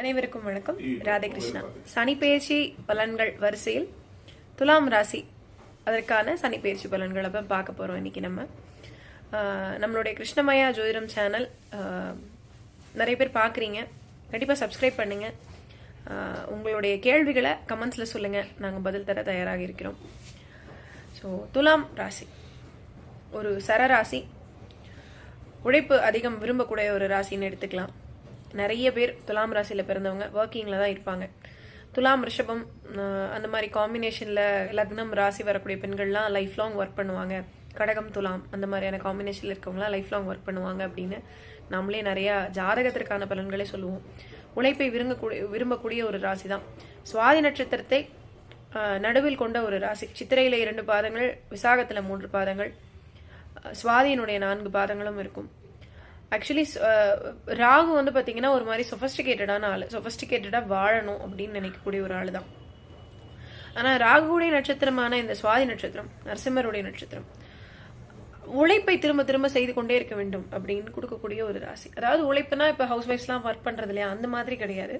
அனைவருக்கும் வணக்கம். ராதே கிருஷ்ணா. சனி பெயர்ச்சி பலன்கள் வரிசையில் துலாம் ராசி அதற்கான சனி பெயர்ச்சி பலன்களை பார்க்க போறோம். இன்னைக்கு நம்மளுடைய கிருஷ்ணமயா ஜோதிடம் சேனல் நிறைய பேர் பார்க்குறீங்க. கண்டிப்பாக சப்ஸ்கிரைப் பண்ணுங்க. உங்களுடைய கேள்விகளை கமெண்ட்ஸில் சொல்லுங்க, நாங்கள் பதில் தர தயாராக இருக்கிறோம். ஸோ துலாம் ராசி ஒரு சரராசி, உழைப்பு அதிகம் விரும்பக்கூடிய ஒரு ராசின்னு எடுத்துக்கலாம். நிறைய பேர் துலாம் ராசியில் பிறந்தவங்க ஒர்க்கிங்கில் தான் இருப்பாங்க. துலாம் ரிஷபம் அந்த மாதிரி காம்பினேஷனில் லக்னம் ராசி வரக்கூடிய பெண்கள்லாம் லைஃப் லாங் ஒர்க் பண்ணுவாங்க. கடகம் துலாம் அந்த மாதிரியான காம்பினேஷனில் இருக்கவங்களாம் லைஃப் லாங் ஒர்க் பண்ணுவாங்க அப்படின்னு நம்மளே நிறையா ஜாதகத்திற்கான பலன்களே சொல்லுவோம். உழைப்பை விரும்பக்கூடிய ஒரு ராசி தான். சுவாதி நட்சத்திரத்தை நடுவில் கொண்ட ஒரு ராசி. சித்திரையில் 2 பாதங்கள், விசாகத்தில் 3 பாதங்கள், சுவாதியினுடைய 4 பாதங்களும் இருக்கும். ஆக்சுவலி ராகு வந்து பார்த்தீங்கன்னா ஒரு மாதிரி சொஃபஸ்டிகேட்டடான ஆள், சொஃபஸ்டிகேட்டடாக வாழணும் அப்படின்னு நினைக்கக்கூடிய ஒரு ஆள் தான். ஆனால் ராகுடைய நட்சத்திரமான இந்த சுவாதி நட்சத்திரம் நரசிம்மருடைய நட்சத்திரம் உழைப்பை திரும்ப திரும்ப செய்து கொண்டே இருக்க வேண்டும் அப்படின்னு கொடுக்கக்கூடிய ஒரு ராசி. அதாவது உழைப்புனா இப்போ ஹவுஸ் ஒய்ஃப்ஸ்லாம் ஒர்க் பண்ணுறது இல்லையா, அந்த மாதிரி கிடையாது.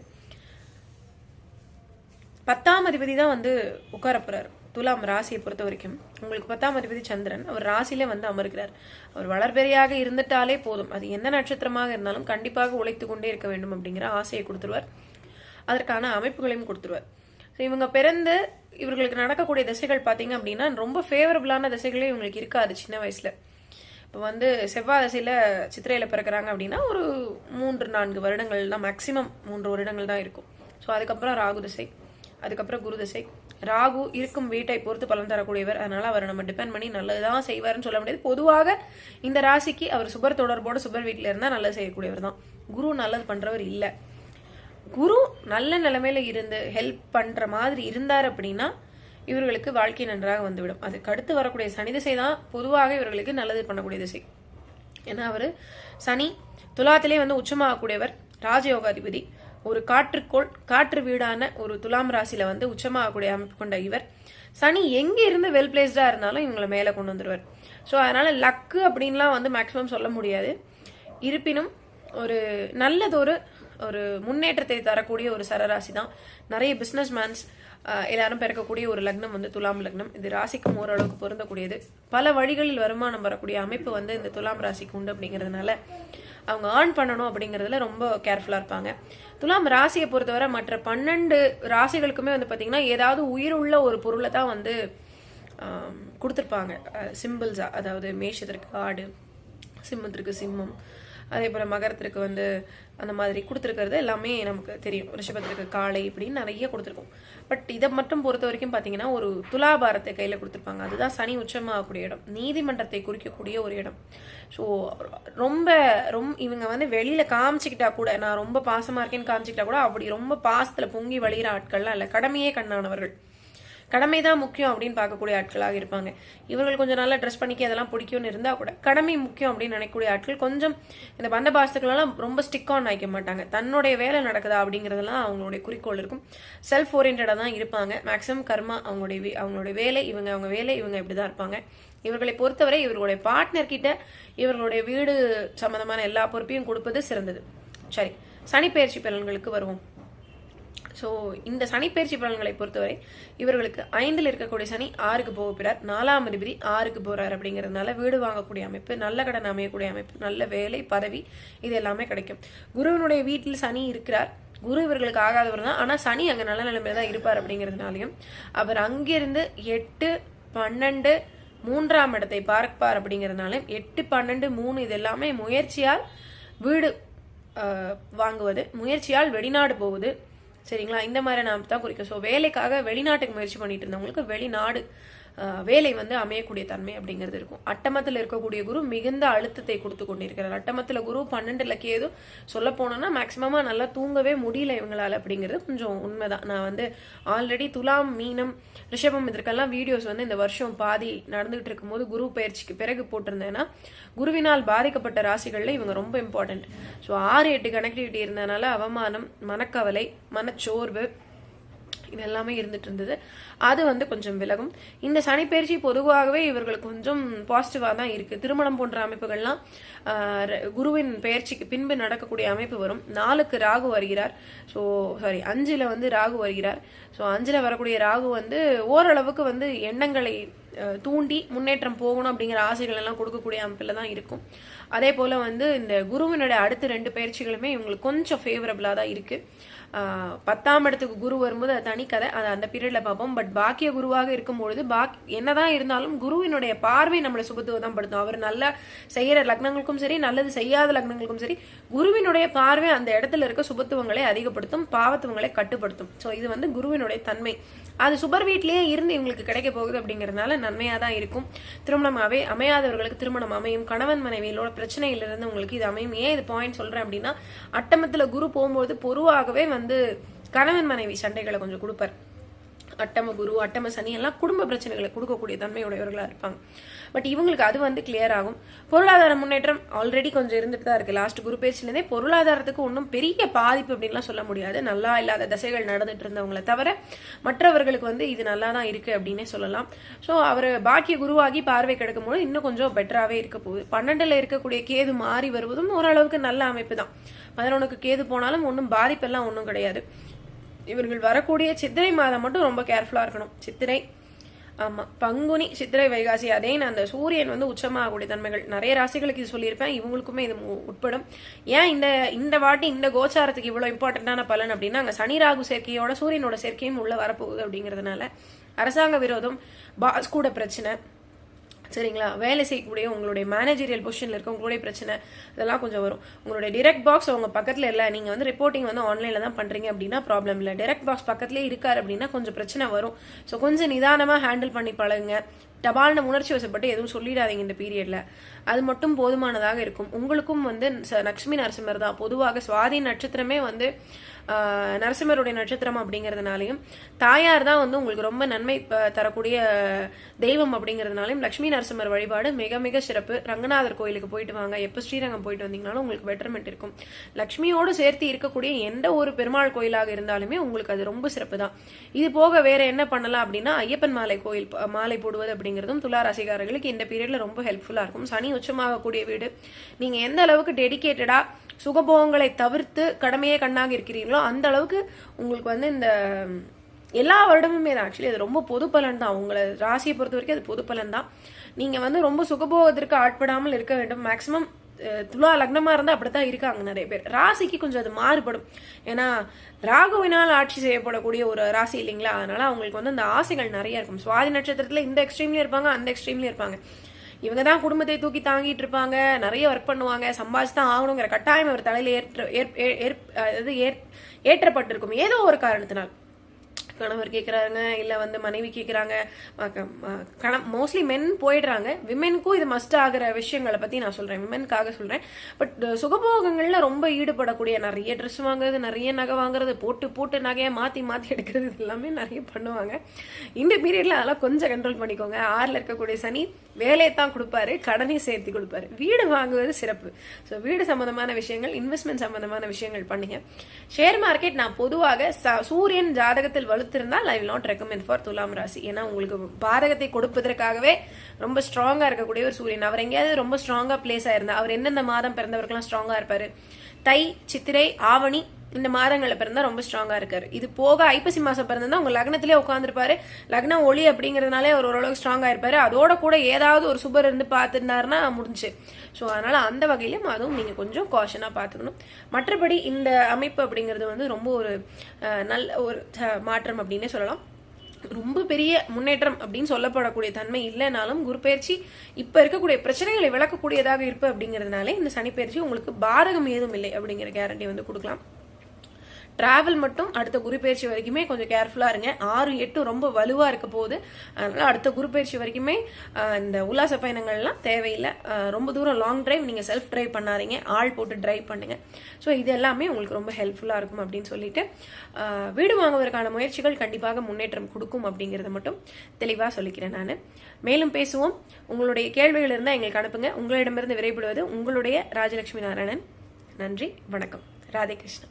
10ஆம் அதிபதி தான் வந்து உட்கார போறாரு. துலாம் ராசியை பொறுத்த வரைக்கும் உங்களுக்கு 10ஆம் அதிபதி சந்திரன், அவர் ராசியிலே வந்து அமர்கிறார். அவர் வளர்பெரியாக இருந்துட்டாலே போதும், அது எந்த நட்சத்திரமாக இருந்தாலும் கண்டிப்பாக உழைத்து கொண்டே இருக்க வேண்டும் அப்படிங்கிற ஆசையை கொடுத்துருவார். அதற்கான அமைப்புகளையும் கொடுத்துருவார். ஸோ இவங்க பிறந்து இவர்களுக்கு நடக்கக்கூடிய திசைகள் பார்த்தீங்க அப்படின்னா ரொம்ப ஃபேவரபிளான திசைகளே இவங்களுக்கு இருக்காது சின்ன வயசுல. இப்போ வந்து செவ்வாய் திசையில சித்திரையில பிறக்கிறாங்க அப்படின்னா ஒரு 3-4 வருடங்கள் தான், மேக்சிமம் 3 வருடங்கள் தான் இருக்கும். ஸோ அதுக்கப்புறம் ராகு திசை, அதுக்கப்புறம் குரு திசை. ராகு இருக்கும் வீட்டை பொறுத்து பலன் தரக்கூடியவர், அதனால அவரை நம்ம டிபெண்ட் பண்ணி நல்லதுதான் செய்வார்னு சொல்ல முடியாது. பொதுவாக இந்த ராசிக்கு அவர் சுபர் தொடர்போட சுபர் வீட்டில் இருந்தால் நல்லது செய்யக்கூடியவர் தான். குரு நல்லது பண்றவர் இல்லை. குரு நல்ல நிலைமையில இருந்து ஹெல்ப் பண்ற மாதிரி இருந்தார் அப்படின்னா இவர்களுக்கு வாழ்க்கை நன்றாக வந்துவிடும். அதுக்கு அடுத்து வரக்கூடிய சனி திசை தான் பொதுவாக இவர்களுக்கு நல்லது பண்ணக்கூடிய திசை. ஏன்னா அவர் சனி துலாத்திலே வந்து உச்சமாகக்கூடியவர், ராஜயோகாதிபதி. ஒரு காற்று வீடான ஒரு துலாம் ராசியில வந்து உச்சமாகக்கூடிய அமைப்பு கொண்ட இவர் சனி எங்க இருந்து வெல் பிளேஸ்டா இருந்தாலும் இவங்களை மேல கொண்டு வந்துருவார். ஸோ அதனால லக்கு அப்படின்லாம் வந்து மேக்சிமம் சொல்ல முடியாது. இருப்பினும் ஒரு நல்லதொரு ஒரு முன்னேற்றத்தை தரக்கூடிய ஒரு சரராசி தான். நிறைய பிசினஸ் மேன்ஸ் எல்லாரும் பிறக்கக்கூடிய ஒரு லக்னம் வந்து துலாம் லக்னம். இது ராசிக்கும் ஓரளவுக்கு பொருந்தக்கூடியது. பல வழிகளில் வருமானம் வரக்கூடிய அமைப்பு வந்து இந்த துலாம் ராசிக்கு உண்டு. அப்படிங்கிறதுனால அவங்க ஏர்ன் பண்ணணும் அப்படிங்கிறதுல ரொம்ப கேர்ஃபுல்லாக இருப்பாங்க. துலாம் ராசியை பொறுத்தவரை மற்ற 12 ராசிகளுக்குமே வந்து பார்த்தீங்கன்னா ஏதாவது உயிர் உள்ள ஒரு பொருளை தான் வந்து கொடுத்துருப்பாங்க சிம்பிள்ஸாக. அதாவது மேஷத்திற்கு ஆடு, சிம்மத்திற்கு சிம்மம், அதே போல் மகரத்திற்கு வந்து அந்த மாதிரி கொடுத்துருக்கிறது எல்லாமே நமக்கு தெரியும். ரிஷபத்திற்கு காளை, இப்படின்னு நிறைய கொடுத்துருக்கோம். பட் இதை மட்டும் பொறுத்த வரைக்கும் பார்த்தீங்கன்னா ஒரு துலாபாரத்தை கையில் கொடுத்துருப்பாங்க. அதுதான் சனி உச்சமாகக்கூடிய இடம், நீதிமன்றத்தை குறிக்கக்கூடிய ஒரு இடம். ஸோ ரொம்ப இவங்க வந்து வெளியில காமிச்சிக்கிட்டா கூட, நான் ரொம்ப பாசமா இருக்கேன்னு காமிச்சிக்கிட்டா கூட அப்படி ரொம்ப பாசத்துல பொங்கி வழிகிற ஆட்கள்லாம் இல்லை. கடமையே கண்ணானவர்கள், கடமை தான் முக்கியம் அப்படின்னு பார்க்கக்கூடிய ஆட்களாக இருப்பாங்க. இவர்கள் கொஞ்சம் நல்லா ட்ரெஸ் பண்ணிக்க அதெல்லாம் பிடிக்கும்னு இருந்தால் கூட கடமை முக்கியம் அப்படின்னு நினைக்கக்கூடிய ஆட்கள். கொஞ்சம் இந்த பந்த பாசத்துக்களெல்லாம் ரொம்ப ஸ்டிக் ஆன் ஆகிக்க மாட்டாங்க. தன்னுடைய வேலை நடக்குதா அப்படிங்கிறதெல்லாம் அவங்களுடைய குறிக்கோள் இருக்கும். செல்ஃப் ஓரியன்டாக தான் இருப்பாங்க. மேக்ஸிமம் கர்மா அவங்களுடைய வேலை, அவங்க வேலை, இவங்க இப்படி தான் இருப்பாங்க. இவர்களை பொறுத்தவரை இவர்களுடைய பார்ட்னர் கிட்ட இவர்களுடைய வீடு சம்பந்தமான எல்லா பொறுப்பையும் கொடுப்பது சிறந்தது. சரி, சனிப்பெயர்ச்சி பலன்களுக்கு வருவோம். ஸோ இந்த சனிப்பெயர்ச்சி பலன்களை பொறுத்தவரை இவர்களுக்கு 5ல் இருக்கக்கூடிய சனி 6க்கு போகிறார். 4ஆம் அதிபதி 6க்கு போறார். அப்படிங்கிறதுனால வீடு வாங்கக்கூடிய அமைப்பு, நல்ல கடன் அமையக்கூடிய அமைப்பு, நல்ல வேலை, பதவி, இது எல்லாமே கிடைக்கும். குருவினுடைய வீட்டில் சனி இருக்கிறார். குரு இவர்களுக்கு ஆகாதவர் தான், ஆனால் சனி அங்கே நல்ல நிலைமையில தான் இருப்பார். அப்படிங்கிறதுனாலையும் அவர் அங்கிருந்து 8, 12, 3ஆம் இடத்தை பார்ப்பார். அப்படிங்கிறதுனால 8, 12, 3 இது எல்லாமே முயற்சியால் வீடு வாங்குவது, முயற்சியால் வெளிநாடு போவது, சரிங்களா, இந்த மாதிரி நாம் தான் குறிக்கும். ஸோ வேலைக்காக வெளிநாட்டுக்கு முயற்சி பண்ணிட்டு இருந்தவங்களுக்கு வெளிநாடு வேலை வந்து அமையக்கூடிய தன்மை அப்படிங்கிறது இருக்கும். அட்டமத்தில் இருக்கக்கூடிய குரு மிகுந்த அழுத்தத்தை கொடுத்து கொண்டிருக்கிறார். அட்டமத்தில் குரு 12ல் ஏதோ சொல்ல போனோம்னா மேக்சிமமா நல்லா தூங்கவே முடியல இவங்களால. அப்படிங்கிறது கொஞ்சம் உண்மைதான். நான் வந்து ஆல்ரெடி துலாம், மீனம், ரிஷபம் இதற்கெல்லாம் வீடியோஸ் வந்து இந்த வருஷம் பாதி நடந்துகிட்டு இருக்கும்போது குரு பயிற்சிக்கு பிறகு போட்டிருந்தேன்னா குருவினால் பாதிக்கப்பட்ட ராசிகள்ல இவங்க ரொம்ப இம்பார்ட்டன்ட். ஸோ 6, 8 கனெக்டிவிட்டி இருந்ததுனால அவமானம், மனக்கவலை, மனச்சோர்வு, இது எல்லாமே இருந்துட்டு இருந்தது. அது வந்து கொஞ்சம் விலகும். இந்த சனி பயிற்சி பொதுவாகவே இவர்களுக்கு கொஞ்சம் பாசிட்டிவா தான் இருக்கு. திருமணம் போன்ற அமைப்புகள்லாம் குருவின் பயிற்சிக்கு பின்பு நடக்கக்கூடிய அமைப்பு வரும். 4க்கு ராகு வருகிறார். ஸோ 5ல் வந்து ராகு வருகிறார். ஸோ 5ல் வரக்கூடிய ராகு வந்து ஓரளவுக்கு வந்து எண்ணங்களை தூண்டி முன்னேற்றம் போகணும் அப்படிங்கிற ஆசைகள் எல்லாம் கொடுக்கக்கூடிய அமைப்பில் தான் இருக்கும். அதே போல வந்து இந்த குருவினுடைய அடுத்த 2 பயிற்சிகளுமே இவங்களுக்கு கொஞ்சம் ஃபேவரபிளா தான் இருக்கு. 10ஆம் இடத்துக்கு குரு வரும்போது அது தனி கதை, அதை அந்த பீரியட்ல பார்ப்போம். பட் பாக்கிய குருவாக இருக்கும்பொழுது என்னதான் இருந்தாலும் குருவினுடைய பார்வை நம்மளை சுபத்துவம் தான் படுத்தும். அவர் நல்லா செய்யற லக்னங்களுக்கும் சரி, நல்லது செய்யாத லக்னங்களுக்கும் சரி, குருவினுடைய பார்வை அந்த இடத்துல இருக்க சுபத்துவங்களை அதிகப்படுத்தும், பாவத்துவங்களை கட்டுப்படுத்தும். ஸோ இது வந்து குருவினுடைய தன்மை. அது சுபர் வீட்லயே இருந்து இவங்களுக்கு கிடைக்க போகுது அப்படிங்கறதுனால நன்மையா தான் இருக்கும். திருமணமாவே அமையாதவர்களுக்கு திருமணம் அமையும். கணவன் மனைவியோட பிரச்சனையிலிருந்து உங்களுக்கு இது அமையும். ஏன் இது பாயிண்ட் சொல்றேன் அப்படின்னா, அட்டமத்துல குரு போகும்போது பொதுவாகவே வந்து கணவன் மனைவி சண்டைகளை கொஞ்சம் கொடுப்பார். அட்டம குரு, அட்டம சனி எல்லாம் குடும்ப பிரச்சனைகளை கொடுக்கக்கூடிய தன்மையுடையவர்களா இருப்பாங்க. பட் இவங்களுக்கு அது வந்து கிளியர் ஆகும். பொருளாதார முன்னேற்றம் ஆல்ரெடி கொஞ்சம் இருந்துட்டு தான் இருக்கு. லாஸ்ட் குரு பேச்சிலேருந்தே பொருளாதாரத்துக்கு ஒன்றும் பெரிய பாதிப்பு அப்படின்லாம் சொல்ல முடியாது. நல்லா இல்லாத தசைகள் நடந்துட்டு இருந்தவங்களை தவிர மற்றவர்களுக்கு வந்து இது நல்லா தான் இருக்கு அப்படின்னே சொல்லலாம். ஸோ அவர் பாக்கிய குருவாகி பார்வை கிடைக்கும் போது இன்னும் கொஞ்சம் பெட்டராகவே இருக்க போகுது. 12ல் இருக்கக்கூடிய கேது மாறி வருவதும் ஓரளவுக்கு நல்ல அமைப்பு தான். 11க்கு கேது போனாலும் ஒன்றும் பாதிப்பெல்லாம் ஒன்றும் கிடையாது. இவர்கள் வரக்கூடிய சித்திரை மாதம் மட்டும் ரொம்ப கேர்ஃபுல்லா இருக்கணும். சித்திரை, ஆமா, பங்குனி, சித்திரை, வைகாசி, அதே அந்த சூரியன் வந்து உச்சமாகக்கூடிய தன்மைகள் நிறைய ராசிகளுக்கு இது சொல்லியிருப்பேன். இவங்களுக்குமே இது உட்படும். ஏன் இந்த வாட்டி இந்த கோச்சாரத்துக்கு இவ்வளவு இம்பார்ட்டன்டான பலன் அப்படின்னா, அங்க சனி ராகு சேர்க்கையோட சூரியனோட சேர்க்கையும் உள்ள வரப்போகுது அப்படிங்கிறதுனால அரசாங்க விரோதம், பாஸ் கூட பிரச்சனை, சரிங்களா, வேலை செய்யக்கூடிய உங்களுடைய மேனேஜரியல் பொசிஷன்ல இருக்க உங்களுடைய பிரச்சனை இதெல்லாம் கொஞ்சம் வரும். உங்களுடைய டிரெக்ட் பாக்ஸ் உங்க பக்கத்துல இல்ல, நீங்க வந்து ரிப்போர்ட்டிங் வந்து ஆன்லைன்ல தான் பண்றீங்க அப்படின்னா ப்ராப்ளம் இல்லை. டிரெக்ட் பாக்ஸ் பக்கத்துலேயே இருக்காரு அப்படின்னா கொஞ்சம் பிரச்சனை வரும். ஸோ கொஞ்சம் நிதானமா ஹேண்டில் பண்ணி பழகுங்க. டபால்னு உணர்ச்சி வசப்பட்டு எதுவும் சொல்லிடாதீங்க இந்த பீரியட்ல. அது மட்டும் போதுமானதாக இருக்கும். உங்களுக்கும் வந்து லட்சுமி நரசிம்மர் தான். பொதுவாக சுவாதி நட்சத்திரமே வந்து நரசிம்மருடைய நட்சத்திரம் அப்படிங்கிறதுனாலையும், தாயார் தான் வந்து உங்களுக்கு ரொம்ப நன்மை தரக்கூடிய தெய்வம் அப்படிங்கிறதுனாலையும் லட்சுமி நரசிம்மர் வழிபாடு மிக மிக சிறப்பு. ரங்கநாதர் கோயிலுக்கு போயிட்டு வாங்க. எப்போ ஸ்ரீரங்கம் போயிட்டு வந்தீங்கனாலும் உங்களுக்கு பெட்டர்மெண்ட் இருக்கும். லட்சுமியோடு சேர்த்து இருக்கக்கூடிய எந்த ஒரு பெருமாள் கோயிலாக இருந்தாலுமே உங்களுக்கு அது ரொம்ப சிறப்பு தான். இது போக வேற என்ன பண்ணலாம் அப்படின்னா, ஐயப்பன் மாலை போடுவது அப்படிங்கிறதும் துளாராசிக்காரர்களுக்கு இந்த பீரியட்ல ரொம்ப ஹெல்ப்ஃபுல்லா இருக்கும். சனி உச்சமாகக்கூடிய வீடு. நீங்க எந்த அளவுக்கு டெடிகேட்டடா சுகபோகங்களை தவிர்த்து கடமையே கண்ணாக இருக்கிறீங்களோ அந்த அளவுக்கு உங்களுக்கு வந்து இந்த எல்லா வருடமுமே தான். ஆக்சுவலி அது ரொம்ப பொது பலன் தான். உங்களை ராசியை பொறுத்த வரைக்கும் அது பொது பலன் தான். நீங்க வந்து ரொம்ப சுகபோகத்திற்கு ஆட்படாமல் இருக்க வேண்டும். மேக்சிமம் துலா லக்னமா இருந்தா அப்படித்தான் இருக்காங்க நிறைய பேர். ராசிக்கு கொஞ்சம் அது மாறுபடும். ஏன்னா ராகுவினால் ஆட்சி செய்யப்படக்கூடிய ஒரு ராசி இல்லைங்களா, அதனால அவங்களுக்கு வந்து அந்த ஆசைகள் நிறைய இருக்கும். சுவாதி நட்சத்திரத்துல இந்த எக்ஸ்ட்ரீம்லயும் இருப்பாங்க, அந்த எக்ஸ்ட்ரீம்லயும் இருப்பாங்க. இவங்க தான் குடும்பத்தை தூக்கி தாங்கிட்டு இருப்பாங்க, நிறைய ஒர்க் பண்ணுவாங்க, சம்பாதிச்சுதான் ஆகணுங்கிற கட்டாயம் அவர் தலையில ஏற்றப்பட்டிருக்கும் ஏதோ ஒரு காரணத்தினால். கணவர் கேட்குறாங்க, இல்லை வந்து மனைவி கேட்குறாங்க, மோஸ்ட்லி மென் போயிடுறாங்க. விமெனுக்கும் இது மஸ்ட் ஆகிற விஷயங்களை பற்றி நான் சொல்கிறேன், விமெனுக்காக சொல்கிறேன். பட் சுகபோகங்களில் ரொம்ப ஈடுபடக்கூடிய, நிறைய ட்ரெஸ் வாங்குறது, நிறைய நகை வாங்குறது, போட்டு நகையை மாற்றி எடுக்கிறது, இது எல்லாமே நிறைய பண்ணுவாங்க. இந்த பீரியடில் அதெல்லாம் கொஞ்சம் கண்ட்ரோல் பண்ணிக்கோங்க. 6ல் இருக்கக்கூடிய சனி வேலையை தான் கொடுப்பாரு, கடனையும் சேர்த்து கொடுப்பாரு. வீடு வாங்குவது சிறப்பு. ஸோ வீடு சம்பந்தமான விஷயங்கள், இன்வெஸ்ட்மெண்ட் சம்பந்தமான விஷயங்கள் பண்ணுங்க. ஷேர் மார்க்கெட் நான் பொதுவாக சூரியன் ஜாதகத்தில் வலுத்திருந்தால் I will not recommend for துலாம் ராசி. ஏன்னா உங்களுக்கு பாதகத்தை கொடுப்பதற்காகவே ரொம்ப ஸ்ட்ராங்கா இருக்கக்கூடிய ஒரு சூரியன். அவர் எங்கேயாவது ரொம்ப ஸ்ட்ராங்கா பிளேஸ் ஆயிருந்தா, அவர் எந்தெந்த மாதம் பிறந்தவர்கள்லாம் ஸ்ட்ராங்கா இருப்பாரு, தை, சித்திரை, ஆவணி இந்த மாதங்கள்ல பிறந்தா ரொம்ப ஸ்ட்ராங்கா இருக்காரு. இது போக ஐப்பசி மாசம் பிறந்தா உங்க லக்னத்திலே உட்காந்துருப்பாரு. லக்னம் ஒளி அப்படிங்கறதுனாலே அவர் ஓரளவுக்கு ஸ்ட்ராங்கா இருப்பாரு. அதோட கூட ஏதாவது ஒரு சுபர் இருந்து பார்த்துருந்தாருன்னா முடிஞ்சு. ஸோ அதனால அந்த வகையிலும் அதுவும் நீங்க கொஞ்சம் காஷனா பார்த்துக்கணும். மற்றபடி இந்த அமைப்பு அப்படிங்கிறது வந்து ரொம்ப ஒரு நல்ல ஒரு மாற்றம் அப்படின்னே சொல்லலாம். ரொம்ப பெரிய முன்னேற்றம் அப்படின்னு சொல்லப்படக்கூடிய தன்மை இல்லைனாலும் குரு பயிற்சி இப்ப இருக்கக்கூடிய பிரச்சனைகளை விளக்கக்கூடியதாக இருப்பு அப்படிங்கிறதுனால இந்த சனி பயிற்சி உங்களுக்கு பாதகம் ஏதும் இல்லை அப்படிங்கிற கேரண்டி வந்து கொடுக்கலாம். டிராவல் மட்டும் அடுத்த குரு பயிற்சி வரைக்குமே கொஞ்சம் கேர்ஃபுல்லா இருங்க. 6, 8 ரொம்ப வலுவா இருக்க போகுது. அதனால அடுத்த குரு பயிற்சி வரைக்குமே இந்த உல்லாச பயணங்கள்லாம் தேவையில்லை. ரொம்ப தூரம் லாங் டிரைவ் நீங்க செல்ஃப் டிரைவ் பண்ணாதீங்க, ஆள் போட்டு டிரைவ் பண்ணுங்க. ஸோ இது எல்லாமே உங்களுக்கு ரொம்ப ஹெல்ப்ஃபுல்லா இருக்கும் அப்படின்னு சொல்லிட்டு வீடு வாங்குவதற்கான முயற்சிகள் கண்டிப்பாக முன்னேற்றம் கொடுக்கும் அப்படிங்கறத மட்டும் தெளிவா சொல்லிக்கிறேன் நான். மேலும் பேசுவோம். உங்களுடைய கேள்விகள் இருந்தா எங்களுக்கு அனுப்புங்க. உங்களிடமிருந்து விரைபடுவது உங்களுடைய ராஜலட்சுமி நாராயணன். நன்றி, வணக்கம். ராதே கிருஷ்ணா.